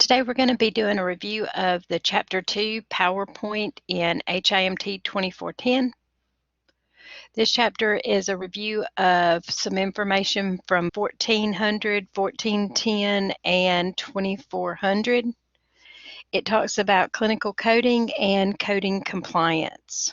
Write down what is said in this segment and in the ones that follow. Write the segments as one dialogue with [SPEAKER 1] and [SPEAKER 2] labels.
[SPEAKER 1] Today we're going to be doing a review of the Chapter 2 PowerPoint in HIMT2410. This chapter is a review of some information from 1400, 1410, and 2400. It talks about clinical coding and coding compliance.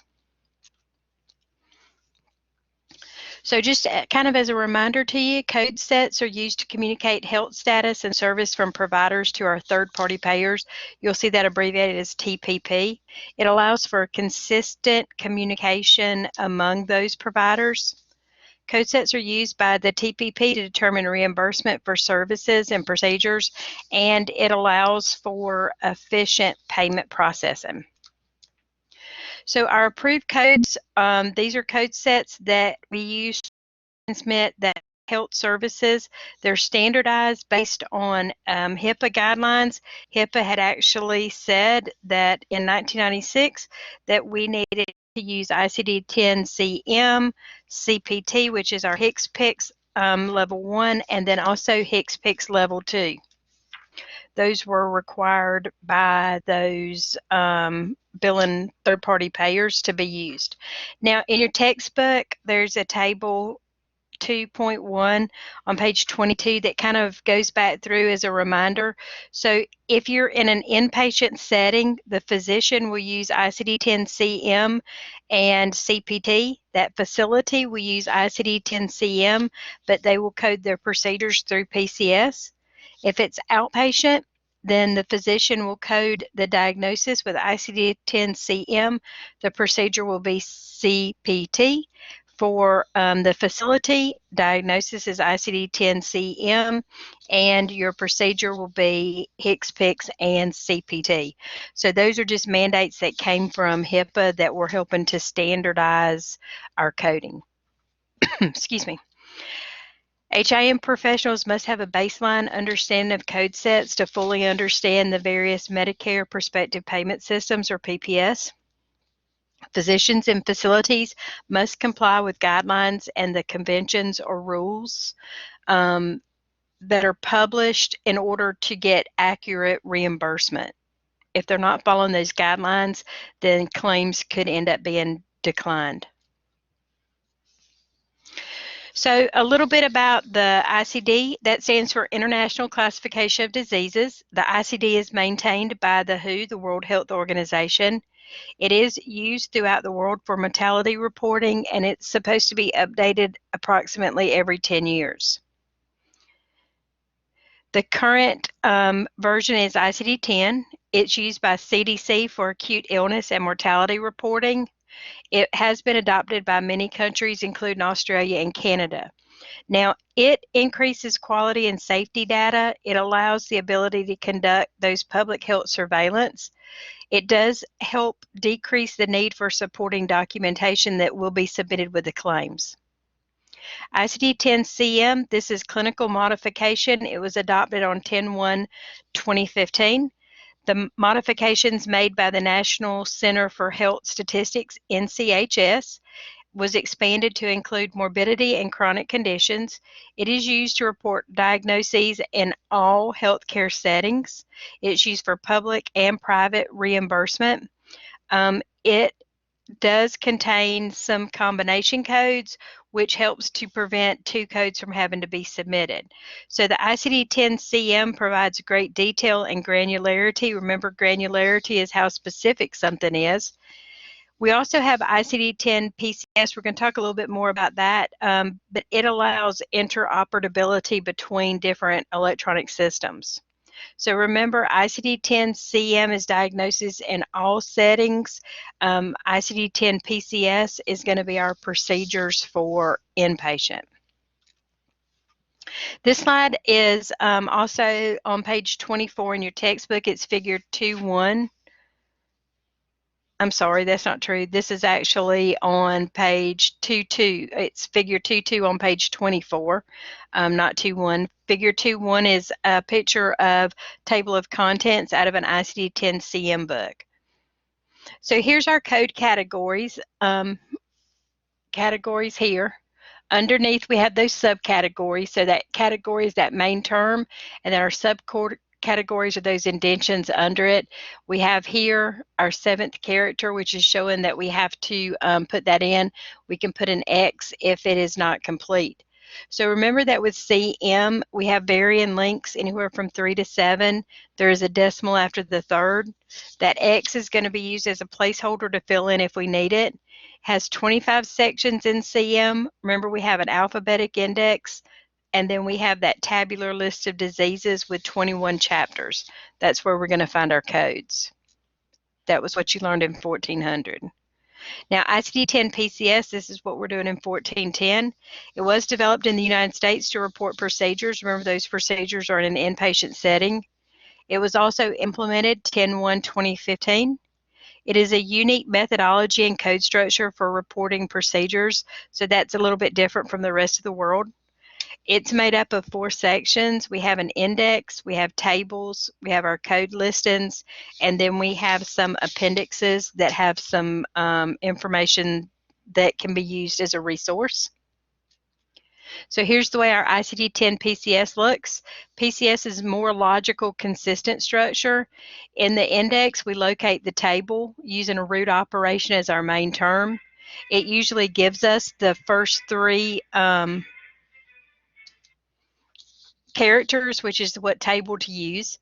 [SPEAKER 1] So just kind of as a reminder to you, code sets are used to communicate health status and service from providers to our third-party payers. You'll see that abbreviated as TPP. It allows for consistent communication among those providers. Code sets are used by the TPP to determine reimbursement for services and procedures, and it allows for efficient payment processing. So our approved codes, these are code sets that we use to transmit that health services. They're standardized based on HIPAA guidelines. HIPAA had actually said that in 1996 that we needed to use ICD-10-CM, CPT, which is our HCPCS level 1, and then also HCPCS level 2. Those were required by those billing third-party payers to be used. Now, in your textbook, there's a table 2.1 on page 22 that kind of goes back through as a reminder. So if you're in an inpatient setting, the physician will use ICD-10-CM and CPT. That facility will use ICD-10-CM, but they will code their procedures through PCS. If it's outpatient, then the physician will code the diagnosis with ICD-10-CM. The procedure will be CPT. For the facility, diagnosis is ICD-10-CM, and your procedure will be HCPCS and CPT. So those are just mandates that came from HIPAA that were helping to standardize our coding. Excuse me. HIM professionals must have a baseline understanding of code sets to fully understand the various Medicare prospective payment systems, or PPS. Physicians and facilities must comply with guidelines and the conventions or rules that are published in order to get accurate reimbursement. If they're not following those guidelines, then claims could end up being declined. So a little bit about the ICD. That stands for International Classification of Diseases. The ICD is maintained by the WHO, the World Health Organization. It is used throughout the world for mortality reporting, and it's supposed to be updated approximately every 10 years. The current version is ICD-10. It's used by CDC for acute illness and mortality reporting. It has been adopted by many countries, including Australia and Canada. Now, it increases quality and safety data. It allows the ability to conduct those public health surveillance. It does help decrease the need for supporting documentation that will be submitted with the claims. ICD-10-CM, this is clinical modification. It was adopted on 10/1/2015. The modifications made by the National Center for Health Statistics, NCHS, was expanded to include morbidity and chronic conditions. It is used to report diagnoses in all healthcare settings. It's used for public and private reimbursement. It does contain some combination codes, which helps to prevent two codes from having to be submitted. So the ICD-10-CM provides great detail and granularity. Remember, granularity is how specific something is. We also have ICD-10-PCS. We're going to talk a little bit more about that, but it allows interoperability between different electronic systems. So remember, ICD-10-CM is diagnosis in all settings. ICD-10-PCS is going to be our procedures for inpatient. This slide is also on page 24 in your textbook. It's figure 2.1. I'm sorry, that's not true. This is actually on page 2.2. It's figure 2.2 on page 24, not 2.1. Figure 2.1 is a picture of table of contents out of an ICD-10-CM book. So here's our code categories. Categories here. Underneath we have those subcategories. So that category is that main term, and then our categories or those indentions under it. We have here our 7th character, which is showing that we have to put that in. We can put an X if it is not complete. So remember that with CM, we have varying lengths anywhere from 3 to 7. There is a decimal after the third. That X is going to be used as a placeholder to fill in if we need it. Has 25 sections in CM. Remember, we have an alphabetic index, and then we have that tabular list of diseases with 21 chapters. That's where we're going to find our codes. That was what you learned in 1400. Now, ICD-10-PCS, this is what we're doing in 1410. It was developed in the United States to report procedures. Remember, those procedures are in an inpatient setting. It was also implemented 10/1/2015. It is a unique methodology and code structure for reporting procedures, so that's a little bit different from the rest of the world. It's made up of 4 sections. We have an index, we have tables, we have our code listings, and then we have some appendixes that have some information that can be used as a resource. So here's the way our ICD-10 PCS looks. PCS is more logical, consistent structure. In the index, we locate the table using a root operation as our main term. It usually gives us the first 3 characters, which is what table to use.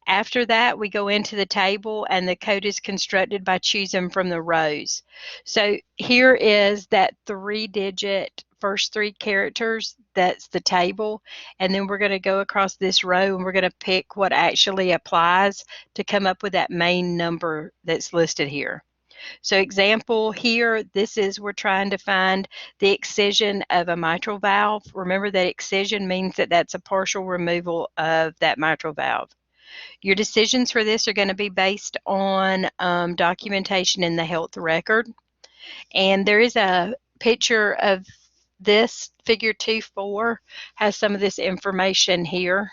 [SPEAKER 1] After that, we go into the table and the code is constructed by choosing from the rows. So here is that 3-digit first 3 characters, that's the table, and then we're going to go across this row and we're going to pick what actually applies to come up with that main number that's listed here. So example here, this is we're trying to find the excision of a mitral valve. Remember that excision means that that's a partial removal of that mitral valve. Your decisions for this are going to be based on documentation in the health record. And there is a picture of this, figure 2.4 has some of this information here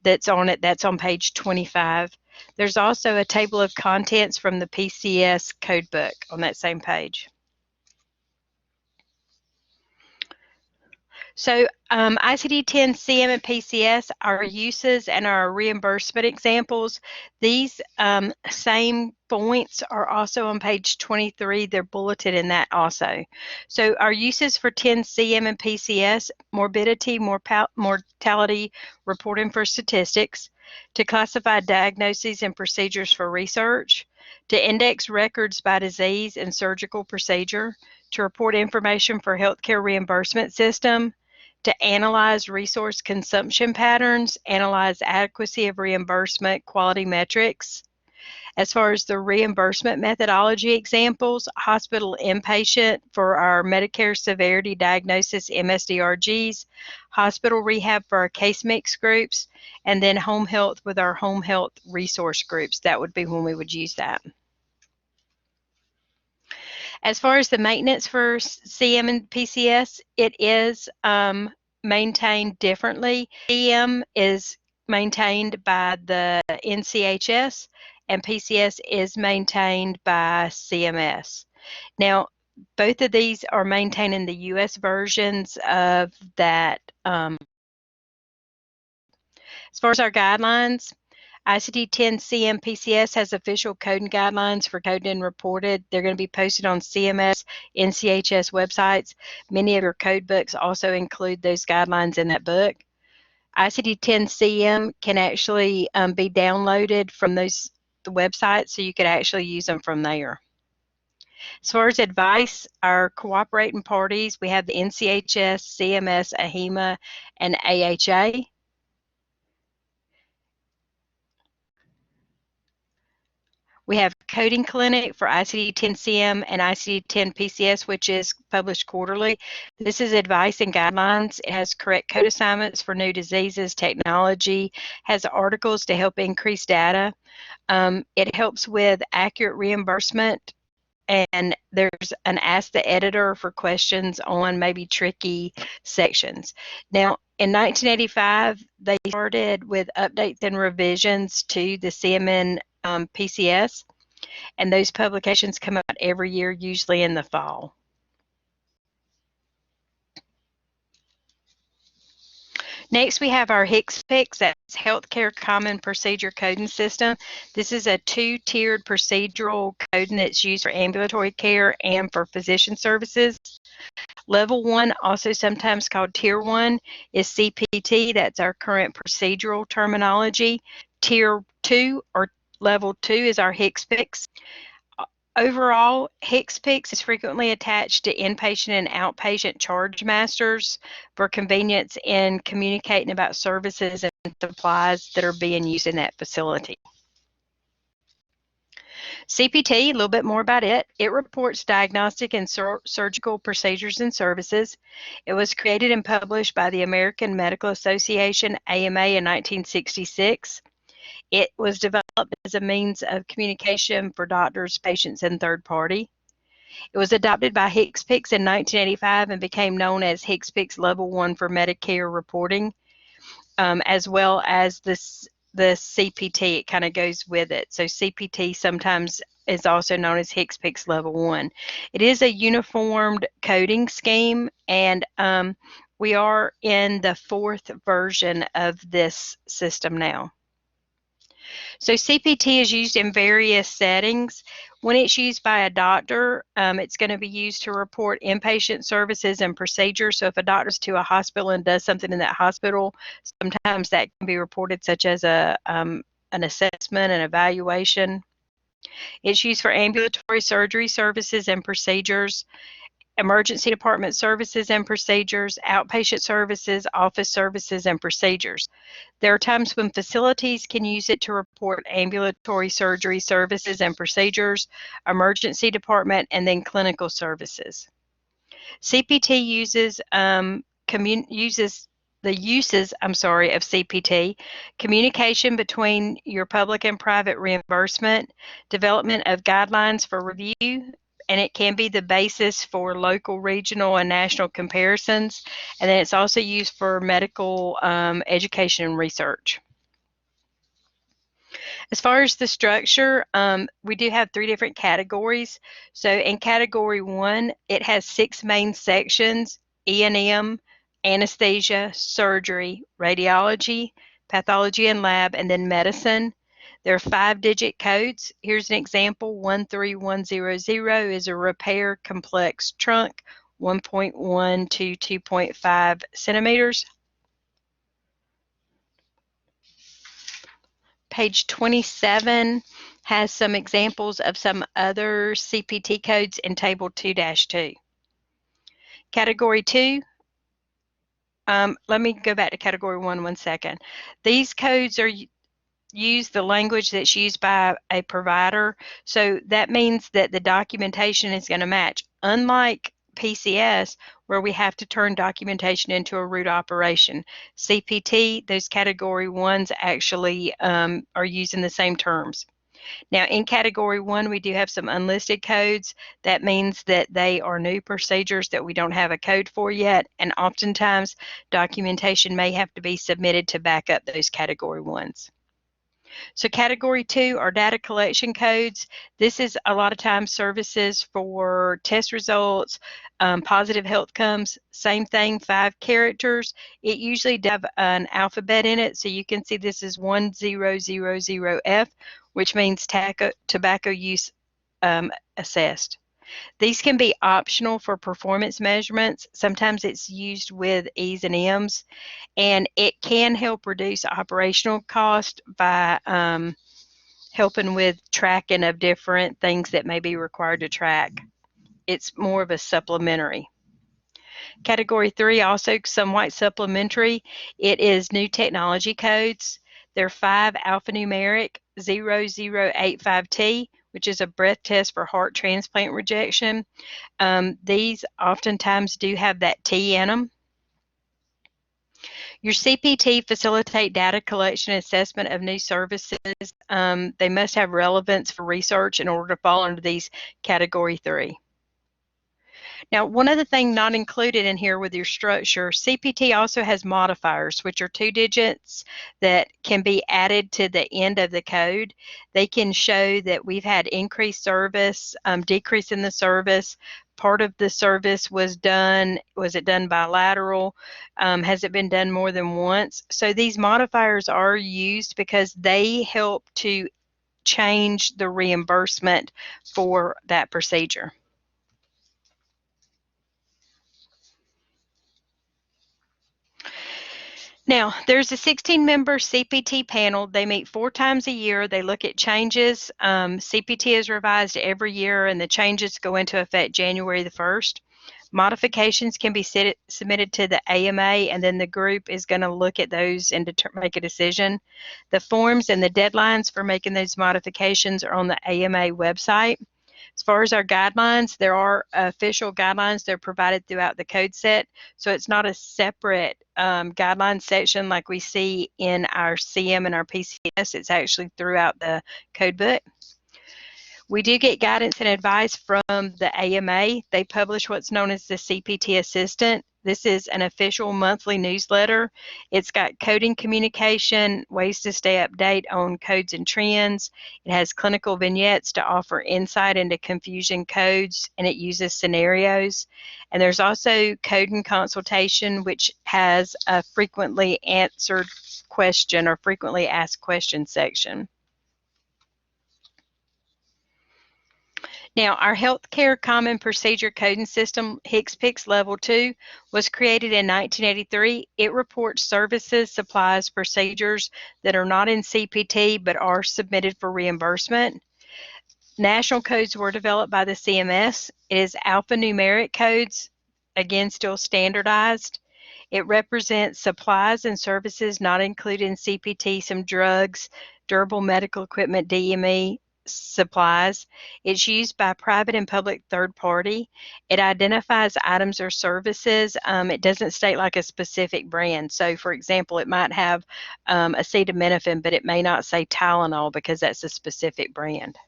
[SPEAKER 1] that's on it. That's on page 25. There's also a table of contents from the PCS codebook on that same page. So ICD-10, CM, and PCS, our uses and our reimbursement examples, these same points are also on page 23. They're bulleted in that also. So our uses for 10 CM and PCS, morbidity, mortality reporting for statistics, to classify diagnoses and procedures for research, to index records by disease and surgical procedure, to report information for healthcare reimbursement system, to analyze resource consumption patterns, analyze adequacy of reimbursement quality metrics. As far as the reimbursement methodology examples, hospital inpatient for our Medicare severity diagnosis MSDRGs, hospital rehab for our case mix groups, and then home health with our home health resource groups. That would be when we would use that. As far as the maintenance for CM and PCS, it is maintained differently. CM is maintained by the NCHS and PCS is maintained by CMS. Now, both of these are maintaining the US versions of that. As far as our guidelines, ICD-10 CM PCS has official coding guidelines for coded and reported. They're going to be posted on CMS, NCHS websites. Many of your code books also include those guidelines in that book. ICD-10 CM can actually be downloaded from the websites, so you could actually use them from there. As far as advice, our cooperating parties, we have the NCHS, CMS, AHIMA, and AHA. We have Coding Clinic for ICD-10-CM and ICD-10-PCS, which is published quarterly. This is advice and guidelines. It has correct code assignments for new diseases, technology, has articles to help increase data. It helps with accurate reimbursement, and there's an Ask the Editor for questions on maybe tricky sections. Now, in 1985, they started with updates and revisions to the CMN PCS, and those publications come out every year, usually in the fall. Next, we have our HCPCS, that's Healthcare Common Procedure Coding System. This is a two-tiered procedural coding that's used for ambulatory care and for physician services. Level 1, also sometimes called Tier 1, is CPT. That's our current procedural terminology. Tier 2 or Level 2 is our HCPCS. Overall, HCPCS is frequently attached to inpatient and outpatient charge masters for convenience in communicating about services and supplies that are being used in that facility. CPT, a little bit more about it. It reports diagnostic and surgical procedures and services. It was created and published by the American Medical Association, AMA, in 1966. It was developed as a means of communication for doctors, patients, and third party. It was adopted by HCPCS in 1985 and became known as HCPCS Level 1 for Medicare reporting, as well as the CPT. It kind of goes with it. So CPT sometimes is also known as HCPCS Level 1. It is a uniformed coding scheme, and we are in the 4th version of this system now. So CPT is used in various settings. When it's used by a doctor, it's going to be used to report inpatient services and procedures. So if a doctor's to a hospital and does something in that hospital, sometimes that can be reported, such as an assessment, an evaluation. It's used for ambulatory surgery services and procedures, emergency department services and procedures, outpatient services, office services, and procedures. There are times when facilities can use it to report ambulatory surgery services and procedures, emergency department, and then clinical services. CPT uses the uses of CPT: communication between your public and private reimbursement, development of guidelines for review, and it can be the basis for local, regional, and national comparisons. And then it's also used for medical education and research. As far as the structure, we do have 3 different categories. So in category 1, it has 6 main sections: E&M, anesthesia, surgery, radiology, pathology and lab, and then medicine. There are 5-digit codes. Here's an example. 13100 is a repair complex trunk, 1.1 to 2.5 centimeters. Page 27 has some examples of some other CPT codes in Table 2-2. Category 2, let me go back to Category 1 one second. These codes are use the language that's used by a provider, so that means that the documentation is going to match. Unlike PCS, where we have to turn documentation into a root operation, CPT, those Category 1s actually are using the same terms. Now, in Category 1, we do have some unlisted codes. That means that they are new procedures that we don't have a code for yet, and oftentimes documentation may have to be submitted to back up those Category 1s. So Category 2 are data collection codes. This is a lot of times services for test results, positive health comes, same thing, 5 characters. It usually does have an alphabet in it, so you can see this is 1000F, which means tobacco use assessed. These can be optional for performance measurements. Sometimes it's used with E's and M's, and it can help reduce operational cost by helping with tracking of different things that may be required to track. It's more of a supplementary. Category 3, also somewhat supplementary. It is new technology codes. There are 5 alphanumeric: 0085T, which is a breath test for heart transplant rejection. These oftentimes do have that T in them. Your CPT facilitate data collection and assessment of new services. They must have relevance for research in order to fall under these Category 3. Now, one other thing not included in here with your structure, CPT also has modifiers, which are 2 digits that can be added to the end of the code. They can show that we've had increased service, decrease in the service, part of the service was it done bilateral? Has it been done more than once? So these modifiers are used because they help to change the reimbursement for that procedure. Now, there's a 16-member CPT panel. They meet 4 times a year. They look at changes. CPT is revised every year, and the changes go into effect January the 1st. Modifications can be submitted to the AMA, and then the group is going to look at those and make a decision. The forms and the deadlines for making those modifications are on the AMA website. As far as our guidelines, there are official guidelines. They're provided throughout the code set, so it's not a separate guideline section like we see in our CM and our PCS. It's actually throughout the code book. We do get guidance and advice from the AMA. They publish what's known as the CPT Assistant. This is an official monthly newsletter. It's got coding communication, ways to stay update on codes and trends. It has clinical vignettes to offer insight into confusion codes, and it uses scenarios. And there's also code and consultation, which has a frequently answered question or frequently asked questions section. Now, our Healthcare Common Procedure Coding System, HCPCS Level 2, was created in 1983. It reports services, supplies, procedures that are not in CPT but are submitted for reimbursement. National codes were developed by the CMS. It is alphanumeric codes, again, still standardized. It represents supplies and services not included in CPT, some drugs, durable medical equipment, DME, supplies. It's used by private and public third party. It identifies items or services. It doesn't state like a specific brand. So for example, it might have acetaminophen, but it may not say Tylenol because that's a specific brand.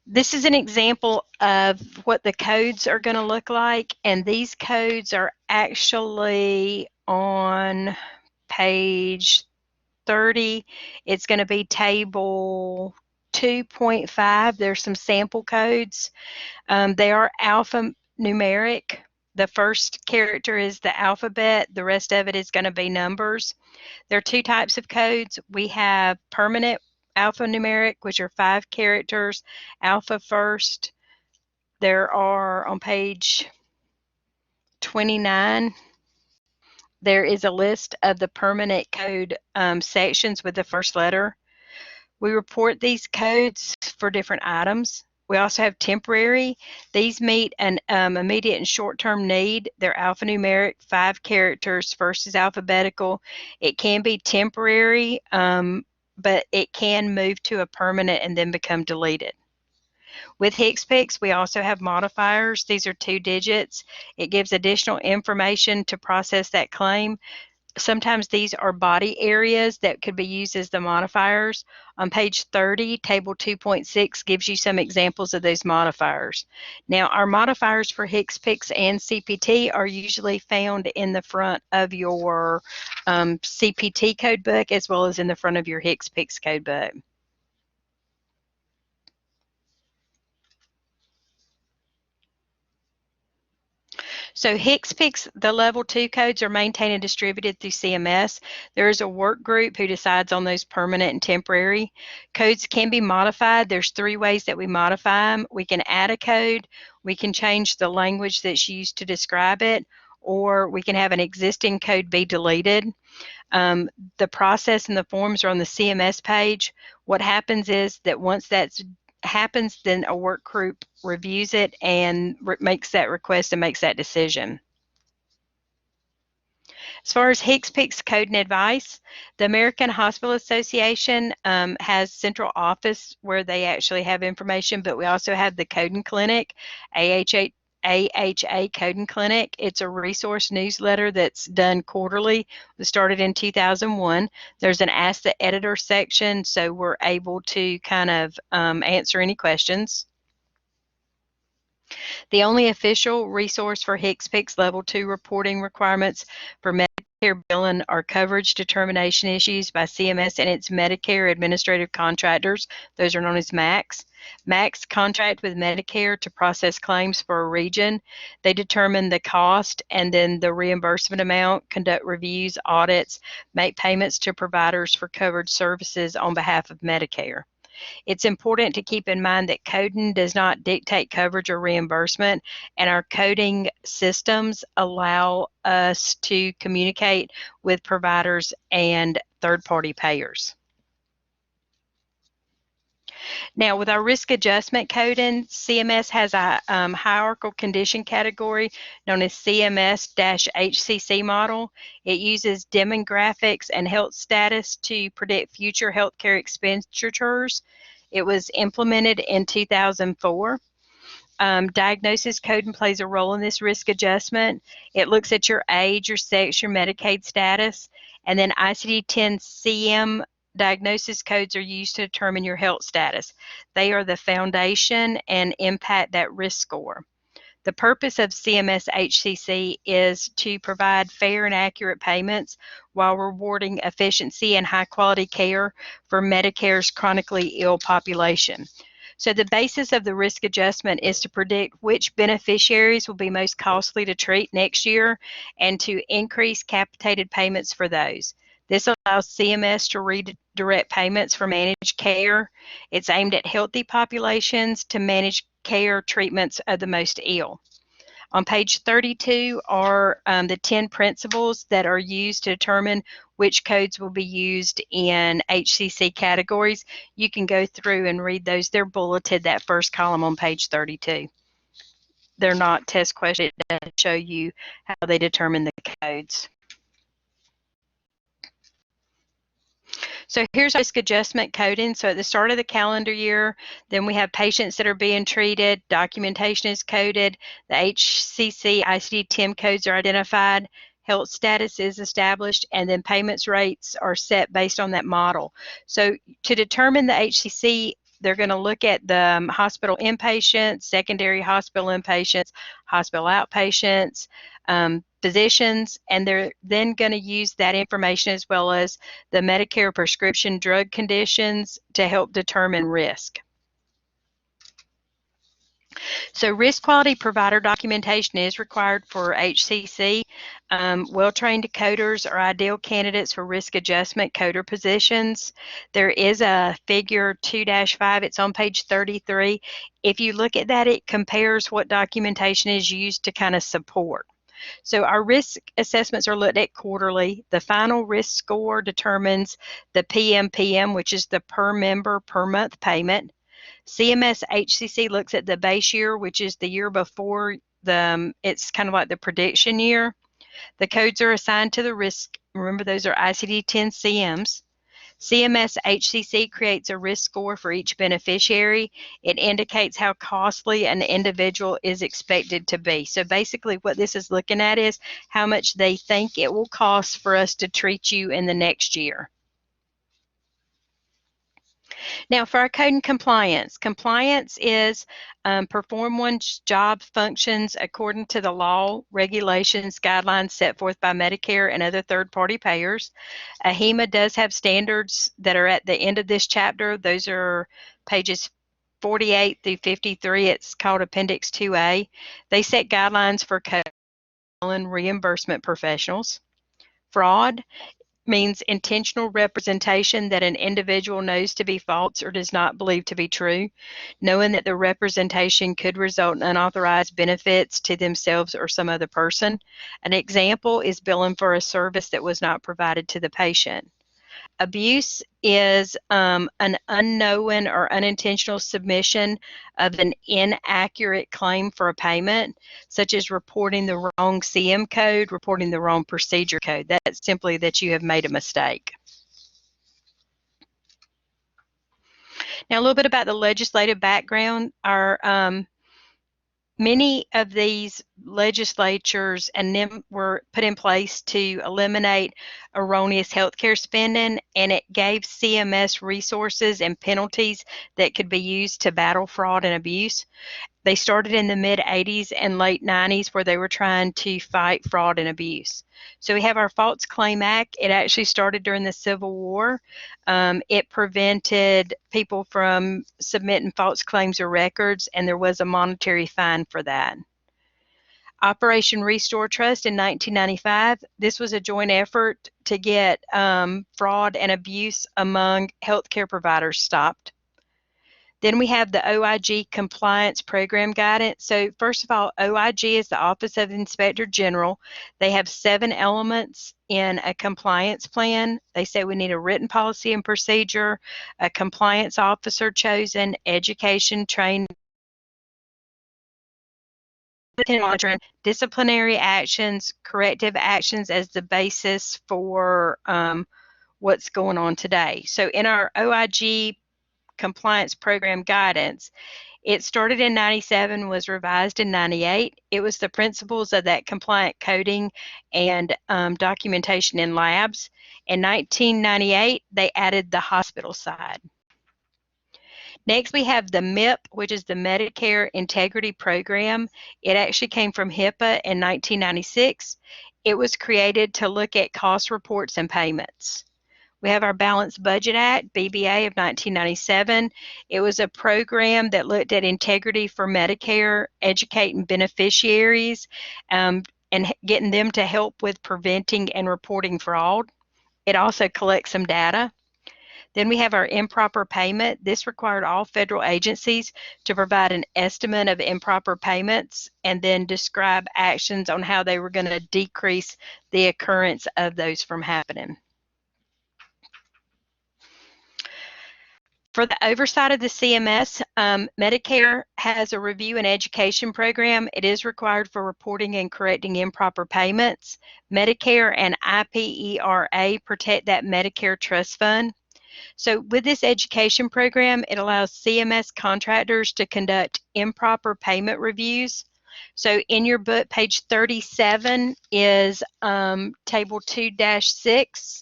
[SPEAKER 1] This is an example of what the codes are going to look like, and these codes are actually on page 30. It's going to be table 2.5. There's some sample codes. They are alphanumeric. The first character is the alphabet. The rest of it is going to be numbers. There are 2 types of codes. We have permanent alphanumeric, which are 5 characters. Alpha first. There are on page 29. There is a list of the permanent code sections with the first letter. We report these codes for different items. We also have temporary. These meet an immediate and short-term need. They're alphanumeric, 5 characters. First is alphabetical. It can be temporary, but it can move to a permanent and then become deleted. With HCPCS, we also have modifiers. These are 2 digits. It gives additional information to process that claim. Sometimes these are body areas that could be used as the modifiers. On page 30, table 2.6 gives you some examples of those modifiers. Now, our modifiers for HCPCS and CPT are usually found in the front of your CPT code book as well as in the front of your HCPCS code book. So HCPCS, the level 2 codes are maintained and distributed through CMS. There is a work group who decides on those permanent and temporary. Codes can be modified. There's 3 ways that we modify them. We can add a code, we can change the language that's used to describe it, or we can have an existing code be deleted. The process and the forms are on the CMS page. What happens is that once that's happens, then a work group reviews it and makes that request and makes that decision. As far as HCPCS code and advice, the American Hospital Association has central office where they actually have information, but we also have the Coding Clinic, AHA Coding Clinic. It's a resource newsletter that's done quarterly. It was started in 2001. There's an Ask the Editor section, so we're able to kind of answer any questions. The only official resource for HCPCS Level 2 reporting requirements for Medicare Medicare billing are coverage determination issues by CMS and its Medicare administrative contractors. Those are known as MACs. MACs contract with Medicare to process claims for a region. They determine the cost and then the reimbursement amount, conduct reviews, audits, make payments to providers for covered services on behalf of Medicare. It's important to keep in mind that coding does not dictate coverage or reimbursement, and our coding systems allow us to communicate with providers and third-party payers. Now, with our risk adjustment coding, CMS has a hierarchical condition category known as CMS-HCC model. It uses demographics and health status to predict future healthcare expenditures. It was implemented in 2004. Diagnosis coding plays a role in this risk adjustment. It looks at your age, your sex, your Medicaid status, and then ICD-10-CM diagnosis codes are used to determine your health status. They are the foundation and impact that risk score. The purpose of CMS HCC is to provide fair and accurate payments while rewarding efficiency and high quality care for Medicare's chronically ill population. So the basis of the risk adjustment is to predict which beneficiaries will be most costly to treat next year and to increase capitated payments for those. This allows CMS to redirect payments for managed care. It's aimed at healthy populations to manage care treatments of the most ill. On page 32 are the 10 principles that are used to determine which codes will be used in HCC categories. You can go through and read those. They're bulleted, that first column on page 32. They're not test questions that show you how they determine the codes. So here's risk adjustment coding. So at the start of the calendar year, then we have patients that are being treated, documentation is coded, the HCC ICD-10 codes are identified, health status is established, and then payments rates are set based on that model. So to determine the HCC, they're going to look at the hospital inpatients, secondary hospital inpatients, hospital outpatients, physicians, and they're then going to use that information as well as the Medicare prescription drug conditions to help determine risk. So risk quality provider documentation is required for HCC. Well-trained coders are ideal candidates for risk adjustment coder positions. There is a figure 2-5, it's on page 33. If you look at that, it compares what documentation is used to kind of support. So our risk assessments are looked at quarterly. The final risk score determines the PMPM, which is the per member per month payment. CMS HCC looks at the base year, which is the year before it's kind of like the prediction year. The codes are assigned to the risk. Remember, those are ICD-10-CMs. CMS HCC creates a risk score for each beneficiary. It indicates how costly an individual is expected to be. So basically what this is looking at is how much they think it will cost for us to treat you in the next year. Now for our code and compliance, compliance is perform one's job functions according to the law, regulations, guidelines set forth by Medicare and other third-party payers. HIMA does have standards that are at the end of this chapter. Those are pages 48 through 53. It's called Appendix 2A. They set guidelines for code and reimbursement professionals. Fraud means intentional representation that an individual knows to be false or does not believe to be true, knowing that the representation could result in unauthorized benefits to themselves or some other person. An example is billing for a service that was not provided to the patient. Abuse is an unknown or unintentional submission of an inaccurate claim for a payment, such as reporting the wrong CM code, reporting the wrong procedure code. That's simply that you have made a mistake. Now, a little bit about the legislative background. Many of these legislatures and them were put in place to eliminate erroneous healthcare spending, and it gave CMS resources and penalties that could be used to battle fraud and abuse. They started in the mid 80s and late 90s where they were trying to fight fraud and abuse. So we have our False Claim Act. It actually started during the Civil War. It prevented people from submitting false claims or records, and there was a monetary fine for that. Operation Restore Trust in 1995. This was a joint effort to get fraud and abuse among healthcare providers stopped. Then we have the OIG Compliance Program Guidance. So first of all, OIG is the Office of Inspector General. They have 7 elements in a compliance plan. They say we need a written policy and procedure, a compliance officer chosen, education, training, monitoring, disciplinary actions, corrective actions as the basis for what's going on today. So in our OIG Compliance Program Guidance, it started in 97, was revised in 98. It was the principles of that compliant coding and documentation in labs. In 1998, they added the hospital side. Next, we have the MIP, which is the Medicare Integrity Program. It actually came from HIPAA in 1996. It was created to look at cost reports and payments. We have our Balanced Budget Act, BBA, of 1997. It was a program that looked at integrity for Medicare, educating beneficiaries, and getting them to help with preventing and reporting fraud. It also collects some data. Then we have our improper payment. This required all federal agencies to provide an estimate of improper payments and then describe actions on how they were going to decrease the occurrence of those from happening. For the oversight of the CMS, Medicare has a review and education program. It is required for reporting and correcting improper payments. Medicare and IPERA protect that Medicare trust fund. So with this education program, it allows CMS contractors to conduct improper payment reviews. So in your book, page 37 is table 2-6.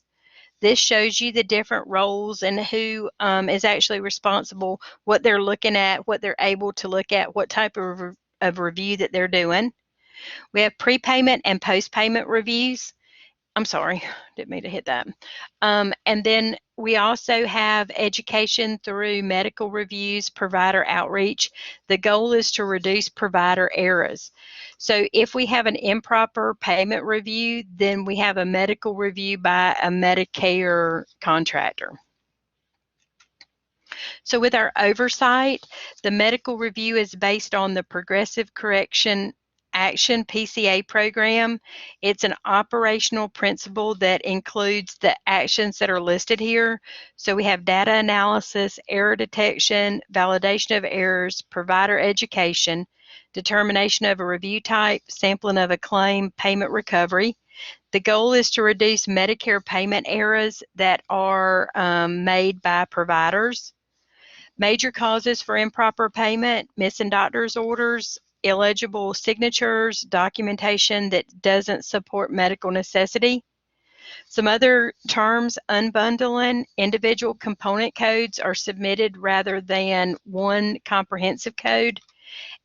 [SPEAKER 1] This shows you the different roles and who is actually responsible, what they're looking at, what they're able to look at, what type of review that they're doing. We have prepayment and post-payment reviews. I'm sorry, didn't mean to hit that. And then we also have education through medical reviews, provider outreach. The goal is to reduce provider errors. So if we have an improper payment review, then we have a medical review by a Medicare contractor. So with our oversight, the medical review is based on the Progressive Correction Action PCA program. It's an operational principle that includes the actions that are listed here. So we have data analysis, error detection, validation of errors, provider education, determination of a review type, sampling of a claim, payment recovery. The goal is to reduce Medicare payment errors that are made by providers. Major causes for improper payment: missing doctor's orders, illegible signatures, documentation that doesn't support medical necessity. Some other terms: unbundling, individual component codes are submitted rather than one comprehensive code.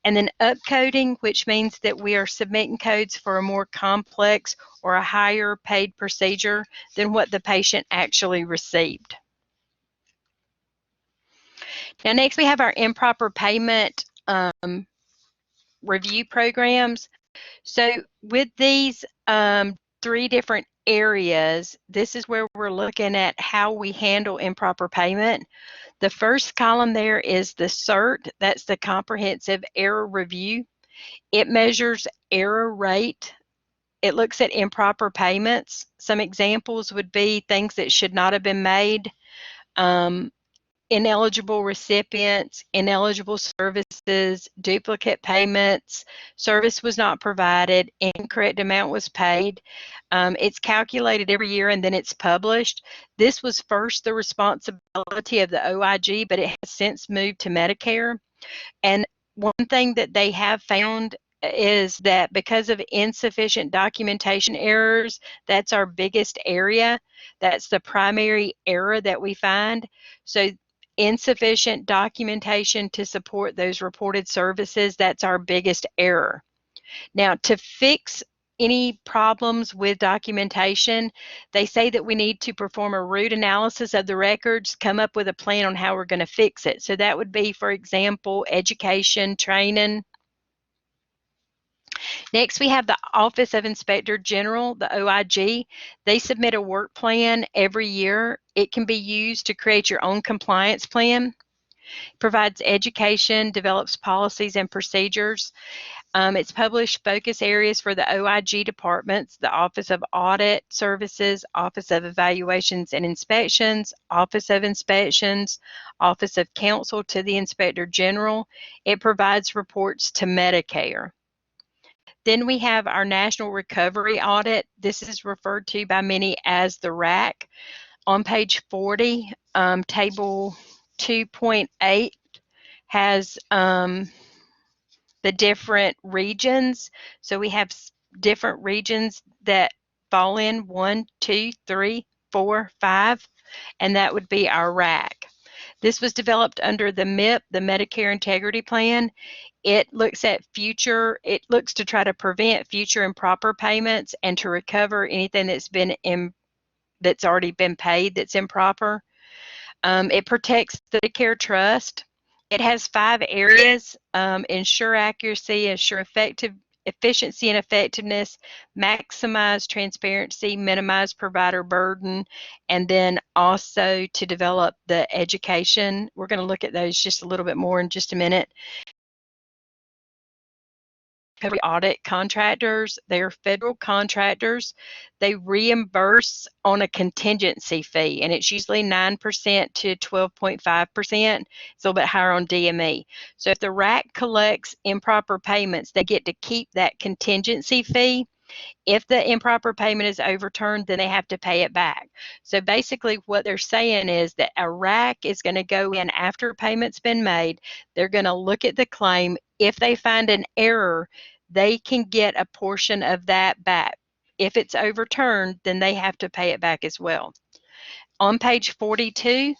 [SPEAKER 1] And then upcoding, which means that we are submitting codes for a more complex or a higher paid procedure than what the patient actually received. Now next we have our improper payment review programs. So with these 3 different areas, this is where we're looking at how we handle improper payment. The first column there is the CERT, that's the Comprehensive Error Review. It measures error rate. It looks at improper payments. Some examples would be things that should not have been made, ineligible recipients, ineligible services, duplicate payments, service was not provided, incorrect amount was paid. It's calculated every year and then it's published. This was first the responsibility of the OIG, but it has since moved to Medicare. And one thing that they have found is that because of insufficient documentation errors, that's our biggest area. That's the primary error that we find. So insufficient documentation to support those reported services, that's our biggest error. Now, to fix any problems with documentation, they say that we need to perform a root analysis of the records, come up with a plan on how we're going to fix it. So that would be, for example, education, training. Next, we have the Office of Inspector General, the OIG. They submit a work plan every year. It can be used to create your own compliance plan. Provides education, develops policies and procedures. It's published focus areas for the OIG departments, the Office of Audit Services, Office of Evaluations and Inspections, Office of Inspections, Office of Counsel to the Inspector General. It provides reports to Medicare. Then we have our National Recovery Audit. This is referred to by many as the RAC. On page 40, table 2.8 has the different regions. So we have different regions that fall in 1, 2, 3, 4, 5, and that would be our RAC. This was developed under the MIP, the Medicare Integrity Plan. It looks to try to prevent future improper payments and to recover anything that's already been paid that's improper. It protects the Medicare trust. It has 5 areas: ensure accuracy, ensure efficiency and effectiveness, maximize transparency, minimize provider burden, and then also to develop the education. We're going to look at those just a little bit more in just a minute. Audit contractors, they are federal contractors. They reimburse on a contingency fee, and it's usually 9% to 12.5%. It's a little bit higher on DME. So if the RAC collects improper payments, they get to keep that contingency fee. If the improper payment is overturned, then they have to pay it back. So basically what they're saying is that a RAC is going to go in after payment's been made. They're going to look at the claim. If they find an error, they can get a portion of that back. If it's overturned, then they have to pay it back as well. On page 42,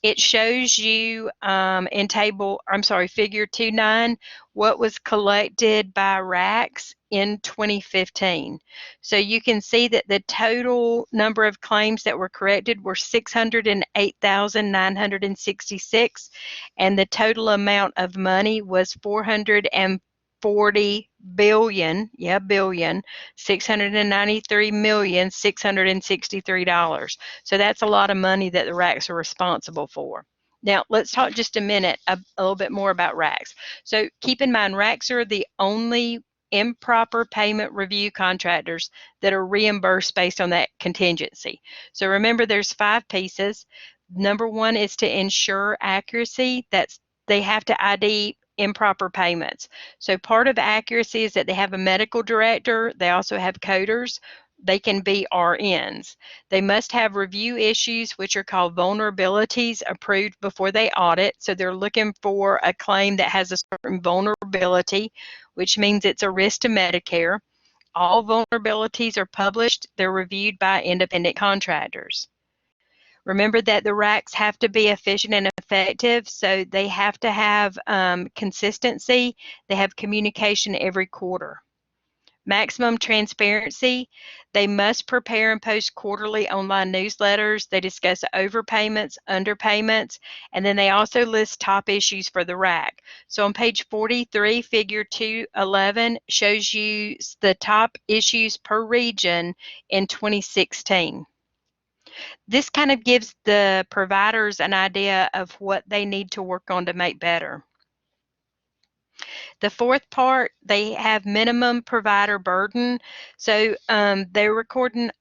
[SPEAKER 1] it shows you in figure 2.9, what was collected by RACs in 2015. So you can see that the total number of claims that were corrected were 608,966, and the total amount of money was 440 billion, $693,663. So that's a lot of money that the RACs are responsible for. Now, let's talk just a minute a little bit more about RACs. So keep in mind, RACs are the only improper payment review contractors that are reimbursed based on that contingency. So remember, there's 5 pieces. Number 1 is to ensure accuracy. They have to ID improper payments. So part of accuracy is that they have a medical director. They also have coders. They can be RNs. They must have review issues, which are called vulnerabilities, approved before they audit. So they're looking for a claim that has a certain vulnerability, which means it's a risk to Medicare. All vulnerabilities are published. They're reviewed by independent contractors. Remember that the RACs have to be efficient and effective, so they have to have consistency. They have communication every quarter. Maximum transparency. They must prepare and post quarterly online newsletters. They discuss overpayments, underpayments, and then they also list top issues for the RAC. So on page 43, figure 211 shows you the top issues per region in 2016. This kind of gives the providers an idea of what they need to work on to make better. The 4th part, they have minimum provider burden. So they're recording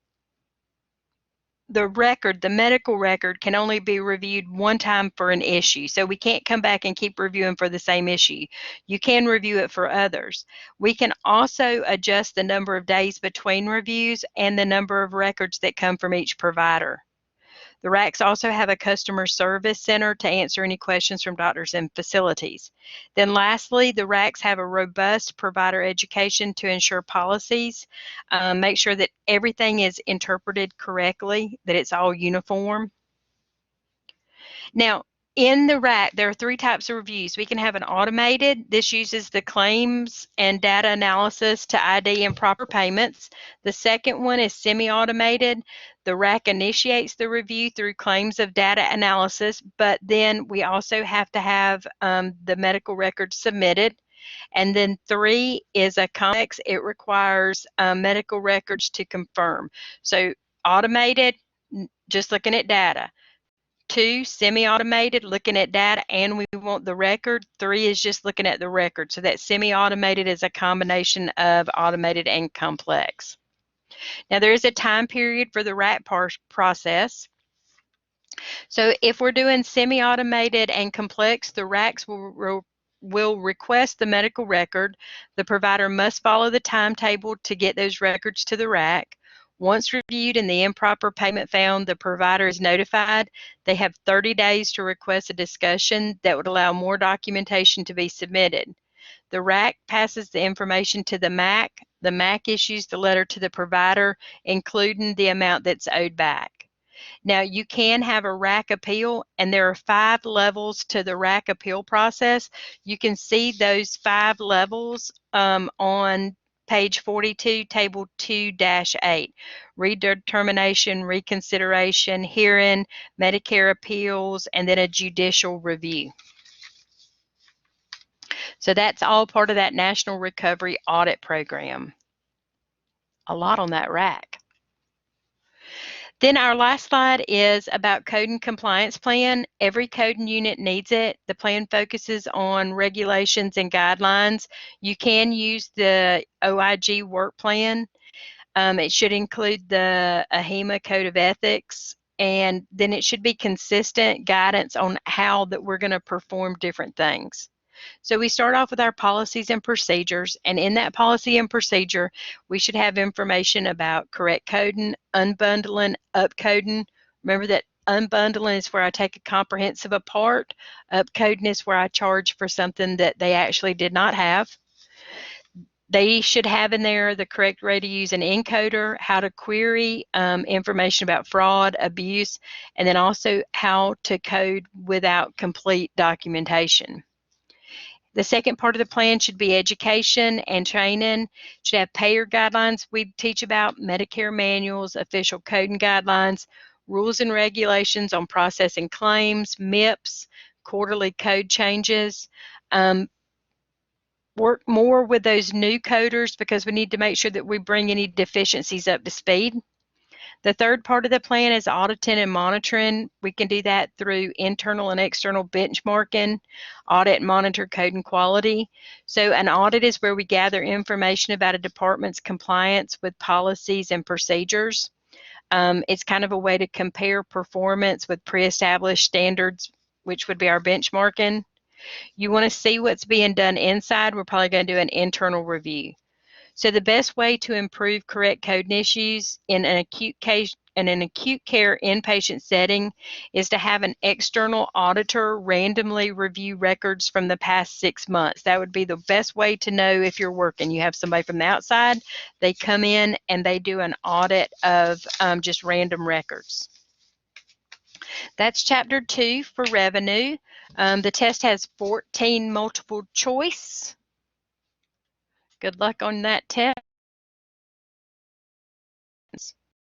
[SPEAKER 1] the medical record can only be reviewed 1 time for an issue. So we can't come back and keep reviewing for the same issue. You can review it for others. We can also adjust the number of days between reviews and the number of records that come from each provider. The RACs also have a customer service center to answer any questions from doctors and facilities. Then lastly, the RACs have a robust provider education to ensure policies, make sure that everything is interpreted correctly, that it's all uniform. Now, in the RAC, there are 3 types of reviews. We can have an automated. This uses the claims and data analysis to ID improper payments. The second one is semi-automated. The RAC initiates the review through claims of data analysis, but then we also have to have the medical records submitted. And then 3 is a complex. It requires medical records to confirm. So automated, just looking at data. 2, semi-automated, looking at data, and we want the record. 3 is just looking at the record. So that semi-automated is a combination of automated and complex. Now, there is a time period for the RAC process. So if we're doing semi-automated and complex, the RACs will request the medical record. The provider must follow the timetable to get those records to the RAC. Once reviewed and the improper payment found, the provider is notified. They have 30 days to request a discussion that would allow more documentation to be submitted. The RAC passes the information to the MAC. The MAC issues the letter to the provider, including the amount that's owed back. Now, you can have a RAC appeal, and there are 5 levels to the RAC appeal process. You can see those 5 levels on page 42, table 2-8. Redetermination, reconsideration, hearing, Medicare appeals, and then a judicial review. So that's all part of that National Recovery Audit Program. A lot on that RAC. Then our last slide is about code and compliance plan. Every coding unit needs it. The plan focuses on regulations and guidelines. You can use the OIG work plan. It should include the AHIMA Code of Ethics, and then it should be consistent guidance on how that we're going to perform different things. So we start off with our policies and procedures, and in that policy and procedure, we should have information about correct coding, unbundling, upcoding. Remember that unbundling is where I take a comprehensive apart. Upcoding is where I charge for something that they actually did not have. They should have in there the correct way to use an encoder, how to query information about fraud, abuse, and then also how to code without complete documentation. The second part of the plan should be education and training. Should have payer guidelines we teach about, Medicare manuals, official coding guidelines, rules and regulations on processing claims, MIPS, quarterly code changes. Work more with those new coders because we need to make sure that we bring any deficiencies up to speed. The third part of the plan is auditing and monitoring. We can do that through internal and external benchmarking, audit and monitor code and quality. So an audit is where we gather information about a department's compliance with policies and procedures. It's kind of a way to compare performance with pre-established standards, which would be our benchmarking. You want to see what's being done inside. We're probably going to do an internal review. So the best way to improve correct coding issues in an acute case, in an acute care inpatient setting, is to have an external auditor randomly review records from the past 6 months. That would be the best way to know if you're working. You have somebody from the outside, they come in and they do an audit of just random records. That's chapter 2 for revenue. The test has 14 multiple choice. Good luck on that test.